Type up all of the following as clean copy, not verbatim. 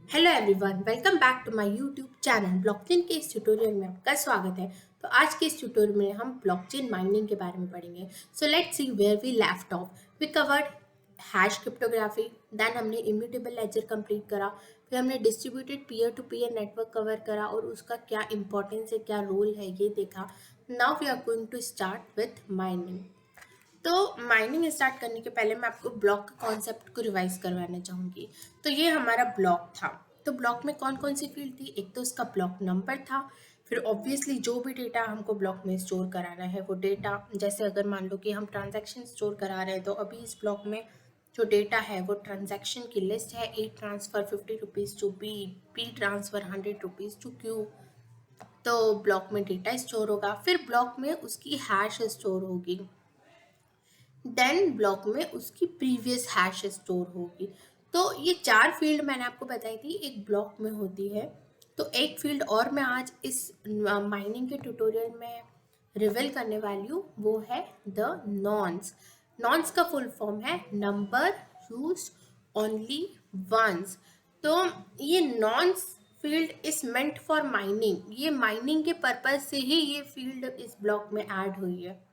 Hello everyone, welcome back to my YouTube channel. Blockchain के इस tutorial में आपका स्वागत है। तो आज के इस ट्यूटोरियल में हम ब्लॉकचेन माइनिंग के बारे में पढ़ेंगे। So let's see where we left off. We covered hash cryptography, then हमने इम्यूटेबल लेजर कंप्लीट करा, फिर हमने distributed peer to peer network cover करा और उसका क्या इंपॉर्टेंस है, क्या रोल है, ये देखा। Now we are going to start with mining. तो माइनिंग स्टार्ट करने के पहले मैं आपको ब्लॉक के कॉन्सेप्ट को रिवाइज करवाना चाहूँगी। तो ये हमारा ब्लॉक था। तो ब्लॉक में कौन कौन सी फील्ड थी? एक तो उसका ब्लॉक नंबर था, फिर ऑब्वियसली जो भी डेटा हमको ब्लॉक में स्टोर कराना है वो डेटा, जैसे अगर मान लो कि हम ट्रांजैक्शन स्टोर करा रहे हैं तो अभी इस ब्लॉक में जो डेटा है वो ट्रांजैक्शन की लिस्ट है। A transfer 50 rupees to B transfer 100 rupees to Q. तो ब्लॉक में डेटा स्टोर होगा, फिर ब्लॉक में उसकी हैश स्टोर होगी, देन ब्लॉक में उसकी प्रीवियस हैश स्टोर होगी। तो ये चार फील्ड मैंने आपको बताई थी एक ब्लॉक में होती है। तो एक फील्ड और मैं आज इस माइनिंग के ट्यूटोरियल में रिवील करने वाली हूँ, वो है द नॉन्स। नॉन्स का फुल फॉर्म है नंबर यूज्ड ओनली वंस। तो ये nonce field is meant for mining. ये माइनिंग के पर्पज से ही ये फील्ड इस ब्लॉक में ऐड हुई है।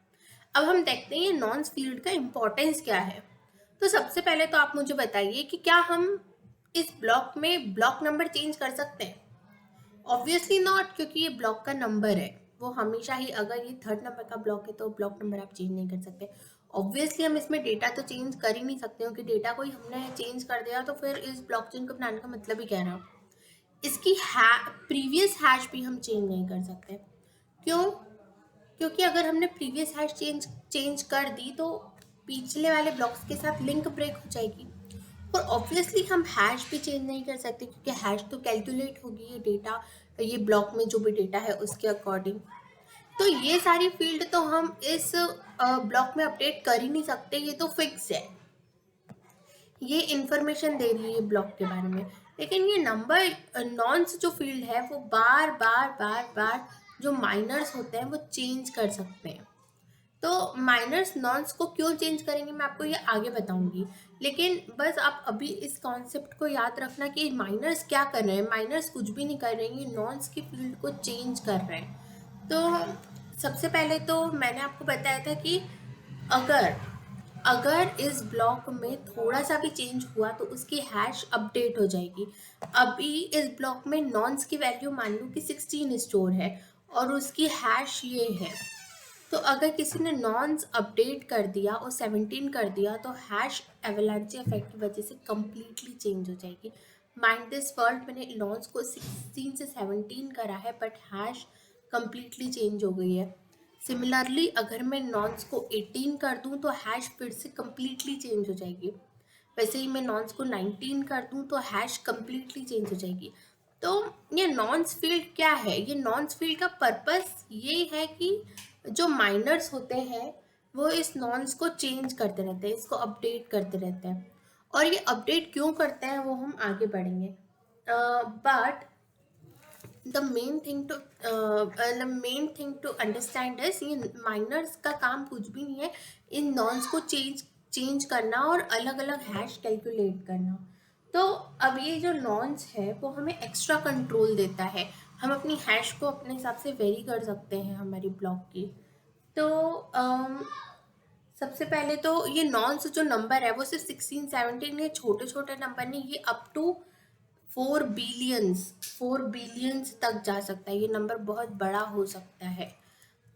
अब हम देखते हैं ये नॉन्स फील्ड का इम्पोर्टेंस क्या है। तो सबसे पहले तो आप मुझे बताइए कि क्या हम इस ब्लॉक में ब्लॉक नंबर चेंज कर सकते हैं? ऑब्वियसली नॉट, क्योंकि ये ब्लॉक का नंबर है। वो हमेशा ही, अगर ये थर्ड नंबर का ब्लॉक है तो ब्लॉक नंबर आप चेंज नहीं कर सकते। ऑब्वियसली हम इसमें डेटा तो चेंज कर ही नहीं सकते, क्योंकि डेटा कोई हमने चेंज कर दिया तो फिर इस ब्लॉकचेन को बनाने का मतलब ही क्या रहा। इसकी प्रीवियस हैश भी हम चेंज नहीं कर सकते। क्यों? क्योंकि अगर हमने प्रीवियस हैश चेंज कर दी तो पिछले वाले ब्लॉक्स के साथ लिंक ब्रेक हो जाएगी। और ऑब्वियसली हम हैश भी चेंज नहीं कर सकते, क्योंकि हैश तो कैलकुलेट होगी ये डेटा, ये ब्लॉक में जो भी डेटा है उसके अकॉर्डिंग। तो ये सारी फील्ड तो हम इस ब्लॉक में अपडेट कर ही नहीं सकते, ये तो फिक्स है। ये इंफॉर्मेशन दे रही है ब्लॉक के बारे में। लेकिन ये नंबर नॉन्स जो फील्ड है वो बार बार बार बार जो माइनर्स होते हैं वो चेंज कर सकते हैं। तो माइनर्स नॉन्स को क्यों चेंज करेंगे मैं आपको ये आगे बताऊंगी। लेकिन बस आप अभी इस कॉन्सेप्ट को याद रखना कि माइनर्स क्या कर रहे हैं। माइनर्स कुछ भी नहीं कर रहे हैं, ये नॉन्स की फील्ड को चेंज कर रहे हैं। तो सबसे पहले तो मैंने आपको बताया था कि अगर अगर इस ब्लॉक में थोड़ा सा भी चेंज हुआ तो उसकी हैश अपडेट हो जाएगी। अभी इस ब्लॉक में नॉन्स की वैल्यू मान लो कि 16 स्टोर है और उसकी हैश ये है। तो अगर किसी ने नॉन्स अपडेट कर दिया और 17 कर दिया तो हैश एवलांचे इफेक्ट की वजह से कम्प्लीटली चेंज हो जाएगी। माइंड दिस वर्ल्ड, मैंने नॉन्स को 16 से 17 करा है बट हैश कम्प्लीटली चेंज हो गई है। सिमिलरली अगर मैं नॉन्स को 18 कर दूं तो हैश फिर से कम्प्लीटली चेंज हो जाएगी। वैसे ही मैं नॉन्स को 19 कर दूं तो हैश कम्प्लीटली चेंज हो जाएगी। तो ये नॉन्स फील्ड क्या है? ये नॉन्स फील्ड का पर्पस ये है कि जो माइनर्स होते हैं वो इस नॉन्स को चेंज करते रहते हैं, इसको अपडेट करते रहते हैं। और ये अपडेट क्यों करते हैं वो हम आगे बढ़ेंगे। But the main thing to understand is ये माइनर्स का काम कुछ भी नहीं है इन नॉन्स को चेंज करना और अलग अलग हैश कैलकुलेट करना। तो अब ये जो नॉन्स है वो हमें एक्स्ट्रा कंट्रोल देता है। हम अपनी हैश को अपने हिसाब से वेरी कर सकते हैं हमारी ब्लॉक की। तो सबसे पहले तो ये नॉन्स जो नंबर है वो सिर्फ 16 17 ये छोटे छोटे नंबर नहीं, ये अप टू 4 बिलियंस तक जा सकता है। ये नंबर बहुत बड़ा हो सकता है।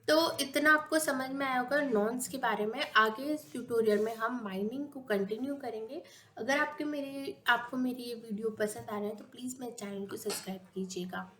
तो इतना आपको समझ में आया होगा नॉन्स के बारे में। आगे इस ट्यूटोरियल में हम माइनिंग को कंटिन्यू करेंगे। अगर आपको मेरी ये वीडियो पसंद आ रहा है तो प्लीज़ मेरे चैनल को सब्सक्राइब कीजिएगा।